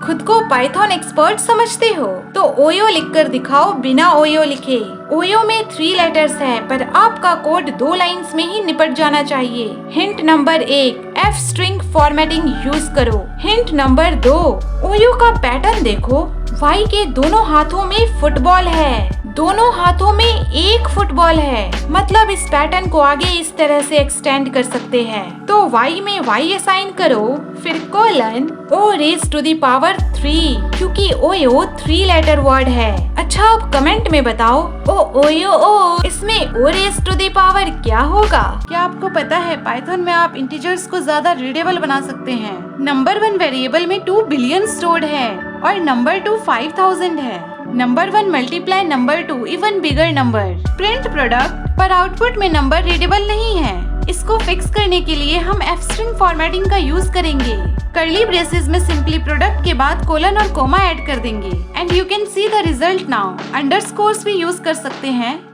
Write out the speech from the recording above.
खुद को Python expert समझते हो तो ओयो लिखकर दिखाओ बिना ओयो लिखे। ओयो में 3 लेटर्स है पर आपका कोड 2 लाइंस में ही निपट जाना चाहिए। Hint number 1, F string formatting use करो। हिंट नंबर 2, ओयो का पैटर्न देखो, वाई के दोनों हाथों में फुटबॉल है, दोनों हाथों में एक फुटबॉल है, मतलब इस पैटर्न को आगे इस तरह से एक्सटेंड कर सकते हैं। तो y में y असाइन करो, फिर colon o raise to the power 3, क्योंकि ओयो 3 लेटर वर्ड है। अच्छा अब कमेंट में बताओ ओयो ओ इसमें o raise to the power क्या होगा? क्या आपको पता है पाइथन में आप इंटीजर्स को ज्यादा रीडेबल बना सकते हैं। नंबर 1 वेरिएबल में 2 बिलियन स्टोर्ड है और नंबर 2 5000 है। Number 1 multiply number 2 even bigger number. Print product पर आउटपुट में नंबर रीडेबल नहीं है। इसको फिक्स करने के लिए हम एफ स्ट्रिंग फॉर्मेटिंग का यूज करेंगे। कर्ली ब्रेसेस में सिंपली प्रोडक्ट के बाद कोलन और कोमा ऐड कर देंगे and you can see the result now. Underscores भी यूज कर सकते हैं।